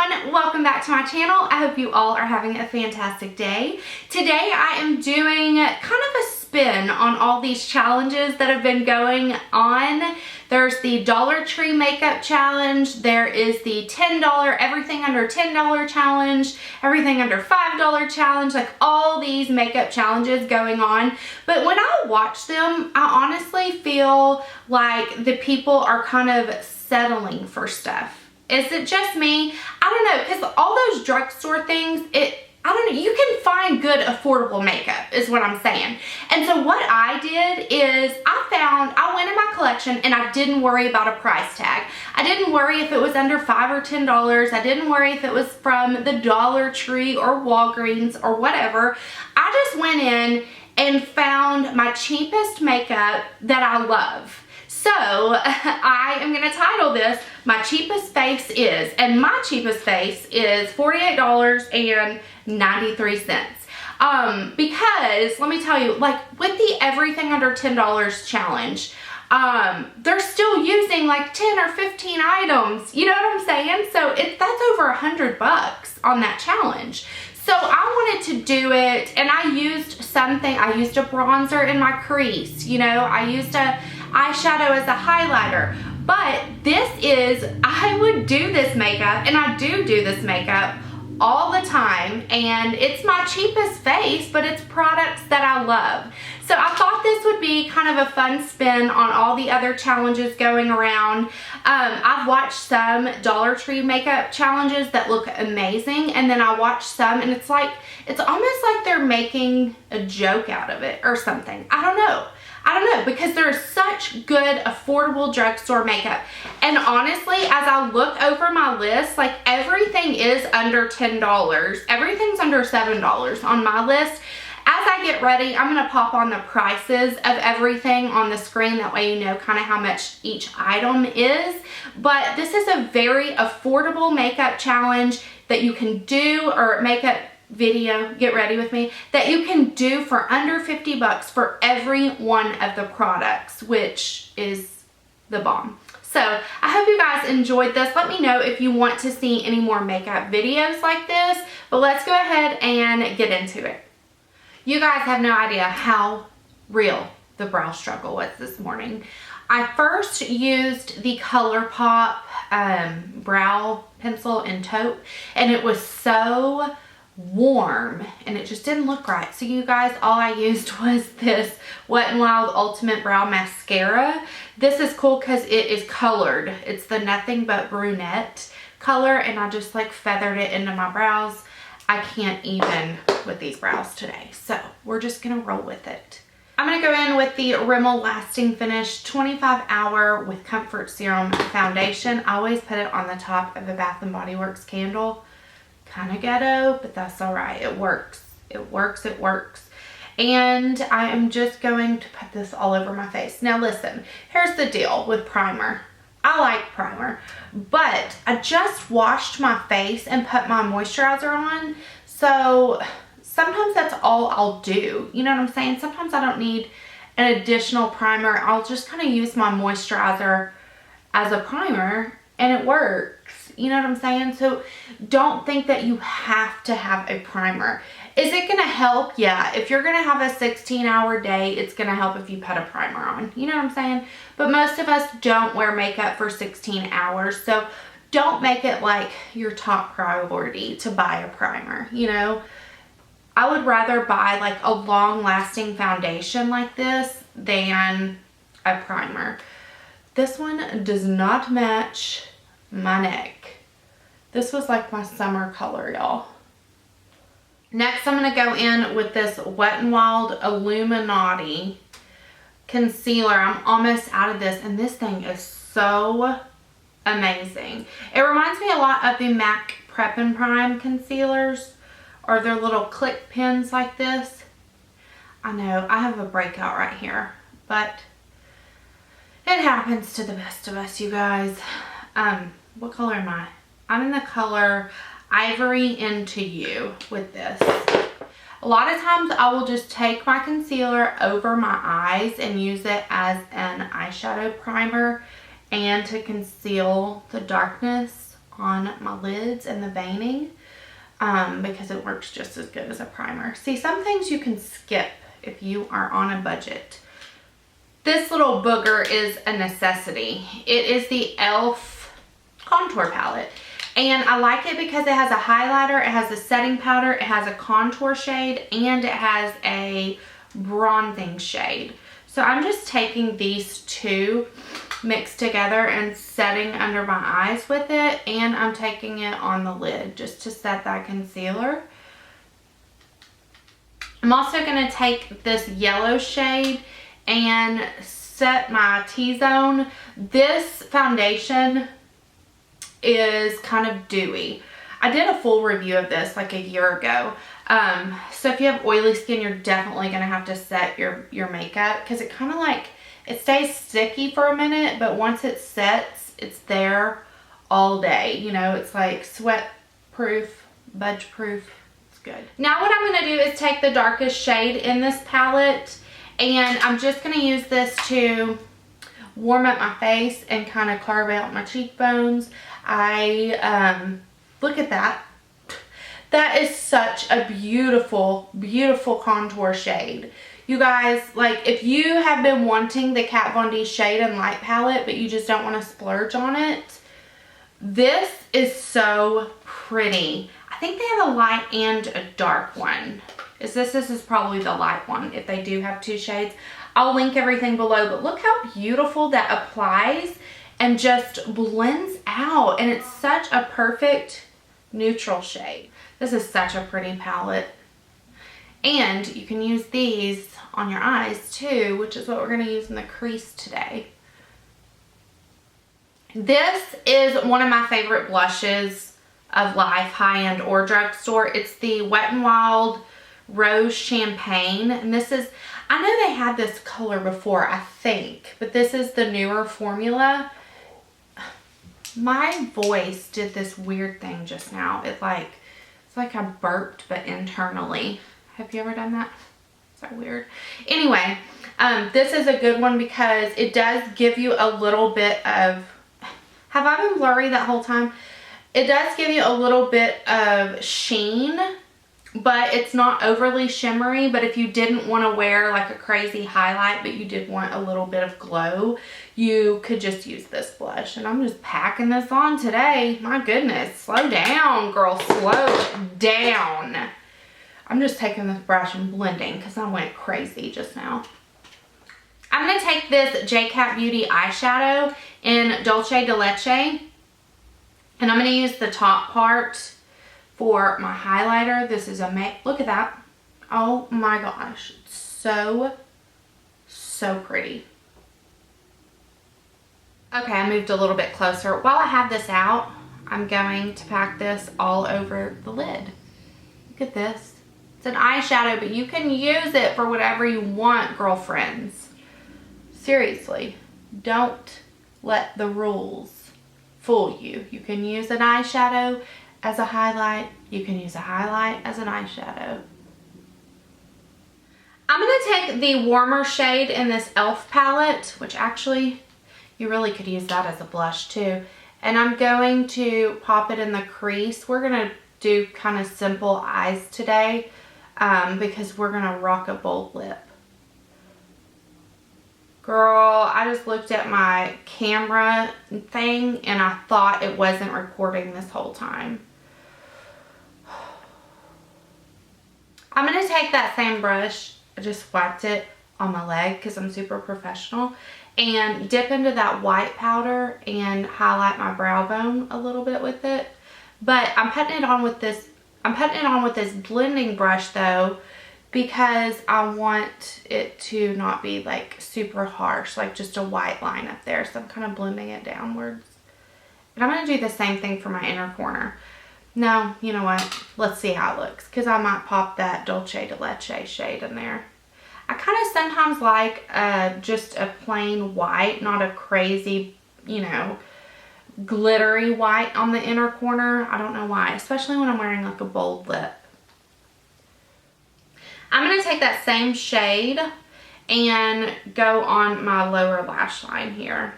everyone, welcome back to my channel. I hope you all are having a fantastic day. Today I am doing kind of a spin on all these challenges that have been going on. There's the Dollar Tree makeup challenge, there is the $10 everything under $10 challenge, everything under $5 challenge, like all these makeup challenges going on. But when I watch them, I honestly feel like the people are kind of settling for stuff. Is it just me? I don't know, because all those drugstore things, I don't know, you can find good affordable makeup is what I'm saying. And so what I did is I went in my collection and I didn't worry about a price tag. I didn't worry if it was under $5 or $10. I didn't worry if it was from the Dollar Tree or Walgreens or whatever. I just went in and found my cheapest makeup that I love. So I am going to title this My Cheapest Face Is, and my cheapest face is $48.93. Because let me tell you, like with the everything under $10 challenge, they're still using like 10 or 15 items. You know what I'm saying? So that's over $100 on that challenge. So I wanted to do it, and I used something. I used a bronzer in my crease. You know, I used a eyeshadow as a highlighter. But this is, I would do this makeup, and I do this makeup all the time, and it's my cheapest face, but it's products that I love. So I thought this would be kind of a fun spin on all the other challenges going around. I've watched some Dollar Tree makeup challenges that look amazing, and then I watched some and it's almost like they're making a joke out of it or something. I don't know, because there's such good affordable drugstore makeup. And honestly, as I look over my list, like everything is under $10. Everything's under $7 on my list. As I get ready, I'm going to pop on the prices of everything on the screen. That way you know kind of how much each item is. But this is a very affordable makeup challenge that you can do, or makeup video, get ready with me, that you can do for under $50 for every one of the products, which is the bomb. So I hope you guys enjoyed this. Let me know if you want to see any more makeup videos like this, but let's go ahead and get into it. You guys have no idea how real the brow struggle was this morning. I first used the ColourPop brow pencil in taupe, and it was so warm and it just didn't look right. So you guys, all I used was this Wet n Wild Ultimate Brow Mascara. This is cool because it is colored. It's the Nothing But Brunette color, and I just like feathered it into my brows. I can't even with these brows today, so we're just gonna roll with it. I'm gonna go in with the Rimmel Lasting Finish 25 Hour with Comfort Serum Foundation. I always put it on the top of the Bath & Body Works candle. Kind of ghetto, but that's all right. It works. It works. It works. And I am just going to put this all over my face. Now listen, here's the deal with primer. I like primer, but I just washed my face and put my moisturizer on. So sometimes that's all I'll do. You know what I'm saying? Sometimes I don't need an additional primer. I'll just kind of use my moisturizer as a primer and it works. You know what I'm saying? So don't think that you have to have a primer. Is it going to help? Yeah. If you're going to have a 16-hour day, it's going to help if you put a primer on. You know what I'm saying? But most of us don't wear makeup for 16 hours. So don't make it like your top priority to buy a primer. You know, I would rather buy like a long-lasting foundation like this than a primer. This one does not match my neck. This was like my summer color, y'all. Next, I'm going to go in with this Wet n Wild Illumi-naughty concealer. I'm almost out of this, and this thing is so amazing. It reminds me a lot of the MAC Prep and Prime concealers, or their little click pins like this. I know, I have a breakout right here, but it happens to the best of us, you guys. What color am I? I'm in the color I-vory Into You with this. A lot of times I will just take my concealer over my eyes and use it as an eyeshadow primer and to conceal the darkness on my lids and the veining because it works just as good as a primer. See, some things you can skip if you are on a budget. This little booger is a necessity. It is the e.l.f. contour palette. And I like it because it has a highlighter, it has a setting powder, it has a contour shade, and it has a bronzing shade. So I'm just taking these two mixed together and setting under my eyes with it, and I'm taking it on the lid just to set that concealer. I'm also going to take this yellow shade and set my T-zone. This foundation is kind of dewy. I did a full review of this like a year ago. So if you have oily skin, you're definitely going to have to set your makeup because it kind of like, it stays sticky for a minute, but once it sets, it's there all day. You know, it's like sweat proof, budge proof. It's good. Now what I'm going to do is take the darkest shade in this palette, and I'm just going to use this to warm up my face and kind of carve out my cheekbones. Look at that. That is such a beautiful, beautiful contour shade. You guys, like, if you have been wanting the Kat Von D Shade and Light palette, but you just don't want to splurge on it, this is so pretty. I think they have a light and a dark one. This is probably the light one, if they do have two shades. I'll link everything below, but look how beautiful that applies and just blends out. And it's such a perfect neutral shade. This is such a pretty palette. And you can use these on your eyes too, which is what we're going to use in the crease today. This is one of my favorite blushes of life, high-end or drugstore. It's the Wet n Wild Rose Champagne. And this is, I know they had this color before, I think, but this is the newer formula. My voice did this weird thing just now. It's like I burped, but internally. Have you ever done that? Is that weird? Anyway, this is a good one because it does give you a little bit of, have I been blurry that whole time? It does give you a little bit of sheen, but it's not overly shimmery. But if you didn't want to wear like a crazy highlight, but you did want a little bit of glow, you could just use this blush. And I'm just packing this on today. My goodness, slow down, girl, slow down. I'm just taking this brush and blending because I went crazy just now. I'm going to take this J-Cat Beauty eyeshadow in Dolce de Leche, and I'm going to use the top part for my highlighter. This is look at that. Oh my gosh. It's so pretty. Okay, I moved a little bit closer. While I have this out, I'm going to pack this all over the lid. Look at this. It's an eyeshadow, but you can use it for whatever you want, girlfriends. Seriously, don't let the rules fool you. You can use an eyeshadow as a highlight. You can use a highlight as an eyeshadow. I'm going to take the warmer shade in this e.l.f. palette, which actually you really could use that as a blush too. And I'm going to pop it in the crease. We're going to do kind of simple eyes today because we're going to rock a bold lip. Girl, I just looked at my camera thing and I thought it wasn't recording this whole time. I'm going to take that same brush, I just wiped it on my leg because I'm super professional, and dip into that white powder and highlight my brow bone a little bit with it. But I'm putting it on with this, blending brush though, because I want it to not be like super harsh, like just a white line up there. So I'm kind of blending it downwards. And I'm going to do the same thing for my inner corner. No, you know what? Let's see how it looks, because I might pop that Dolce de Leche shade in there. I kind of sometimes like just a plain white, not a crazy, you know, glittery white on the inner corner. I don't know why, especially when I'm wearing like a bold lip. I'm going to take that same shade and go on my lower lash line here.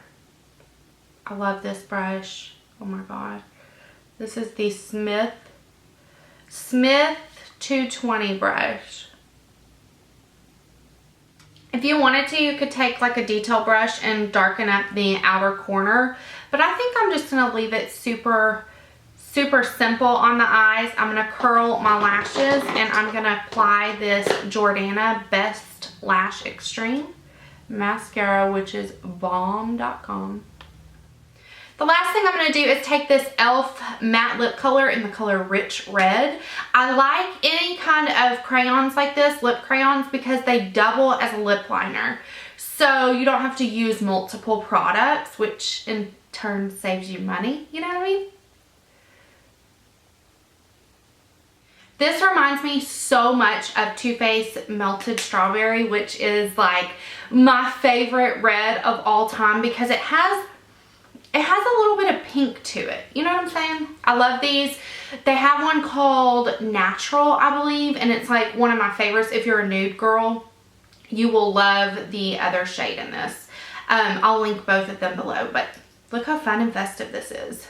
I love this brush. Oh my god. This is the Smith 220 brush. If you wanted to, you could take like a detail brush and darken up the outer corner, but I think I'm just gonna leave it super simple on the eyes. I'm gonna curl my lashes and I'm gonna apply this Jordana Best Lash Extreme mascara, which is bomb.com. The last thing I'm going to do is take this e.l.f. matte lip color in the color Rich Red. I like any kind of crayons like this, lip crayons, because they double as a lip liner. So you don't have to use multiple products, which in turn saves you money. You know what I mean? This reminds me so much of Too Faced Melted Strawberry, which is like my favorite red of all time because it has a little bit of pink to it. You know what I'm saying? I love these. They have one called Natural, I believe, and it's like one of my favorites. If you're a nude girl, you will love the other shade in this. I'll link both of them below, but look how fun and festive this is.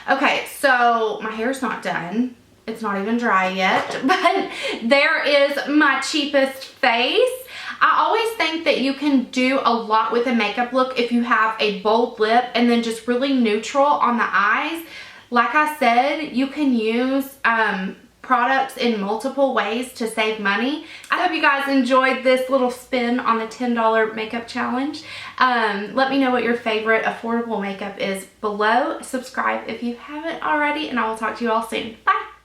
Okay, so my hair's not done. It's not even dry yet, but there is my cheapest face. I always think that you can do a lot with a makeup look if you have a bold lip and then just really neutral on the eyes. Like I said, you can use products in multiple ways to save money. I hope you guys enjoyed this little spin on the $10 makeup challenge. Let me know what your favorite affordable makeup is below. Subscribe if you haven't already, and I will talk to you all soon. Bye!